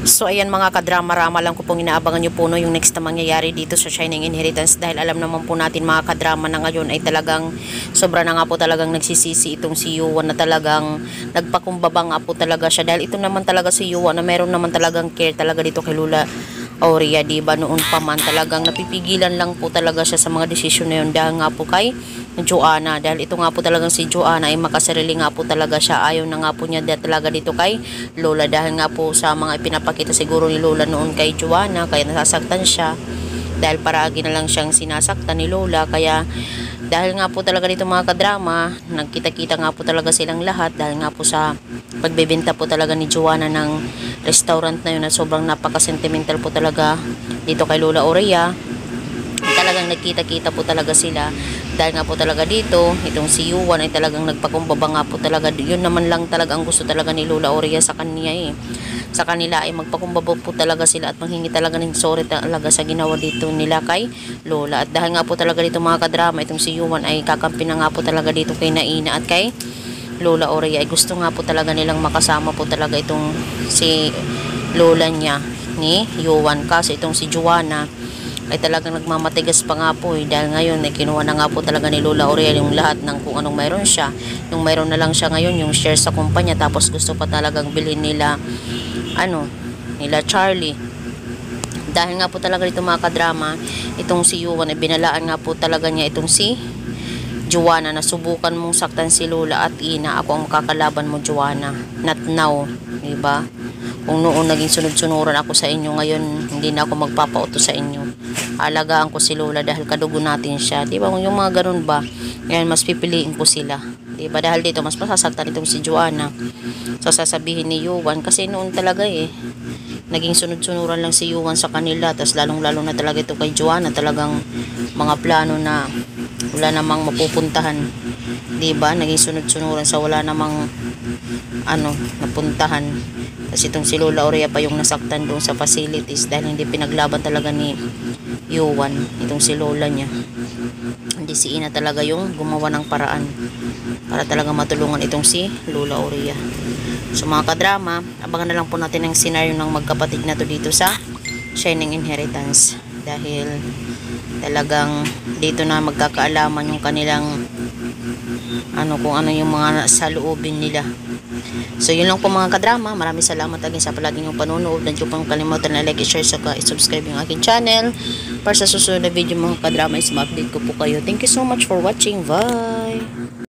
So ayan mga kadrama-rama lang ko pong inaabangan nyo po no, yung next na mangyayari dito sa Shining Inheritance, dahil alam naman po natin mga kadrama na ngayon ay talagang sobra na nga po talagang nagsisisi itong si Yuan, na talagang nagpakumbaba nga po talaga siya, dahil ito naman talaga si Yuan na meron naman talagang care talaga dito kay Lola Aurea, diba? Noon pa man talagang napipigilan lang po talaga siya sa mga desisyon na yun dahil nga po kay Joanna, dahil ito nga po talagang si Joanna ay makasarili nga po talaga siya. Ayaw na nga po niya talaga dito kay Lola, dahil nga po sa mga ipinapakita siguro ni Lola noon kay Joanna, kaya nasasaktan siya dahil paragi na lang siyang sinasaktan ni Lola. Kaya dahil nga po talaga dito mga kadrama, nagkita-kita nga po talaga silang lahat dahil nga po sa pagbebenta po talaga ni Joanna ng restaurant na yun, na sobrang napaka-sentimental po talaga dito kay Lola Aurea. Talagang nagkita-kita po talaga sila dahil nga po talaga dito itong si Yuan ay talagang nagpakumbaba nga po talaga. Yun naman lang talaga ang gusto talaga ni Lola Aurea sa kanya sa kanila ay magpakumbaba po talaga sila at manghingi talaga ng sorry talaga sa ginawa dito nila kay Lola. At dahil nga po talaga dito mga kadrama, itong si Yuan ay kakampi na nga po talaga dito kay Naina at kay Lola Aurea, ay gusto nga po talaga nilang makasama po talaga itong si Lola niya ni Yuan, kasi itong si Joanna ay talagang nagmamatigas pa nga po dahil ngayon ay kinuha na nga po talaga ni Lola Aurea yung lahat ng kung anong mayroon siya. Yung mayroon na lang siya ngayon yung share sa kumpanya, tapos gusto pa talagang bilhin nila nila Charlie. Dahil nga po talaga dito mga kadrama, itong si Yuan ay binalaan nga po talaga niya itong si Joanna na subukan mong saktan si Lola at Ina, ako ang makakalaban mo Joanna, not now, diba? Kung noon naging sunod-sunuran ako sa inyo, ngayon hindi na ako magpapauto sa inyo. Alagaan ko si Lola dahil kadugo natin siya, diba? Kung yung mga ganun ba, ngayon mas pipiliin ko sila, diba? Dahil dito mas masasaktan itong si Joanna. So sasabihin ni Yuan, kasi noon talaga naging sunod-sunuran lang si Yuan sa kanila, tas lalong-lalo na talaga ito kay Joanna, talagang mga plano na wala namang mapupuntahan, diba? Naging sunod-sunuran sa wala namang napuntahan. Kasi itong si Lola Aurea pa yung nasaktan doon sa facilities dahil hindi pinaglaban talaga ni Yuan itong si Lola niya. Hindi si Ina talaga yung gumawa ng paraan para talaga matulungan itong si Lola Aurea. So mga kadrama, abangan na lang po natin ang senaryo ng magkapatid na to dito sa Shining Inheritance, dahil talagang dito na magkakaalaman yung kanilang kung ano yung mga saloobin nila. So yun lang po mga kadrama, maraming salamat again sa palagi yung panonood. Huwag niyo pong kalimutan na like, share, saka subscribe yung aking channel para sa susunod na video mga kadrama is ma-update ko po kayo. Thank you so much for watching. Bye!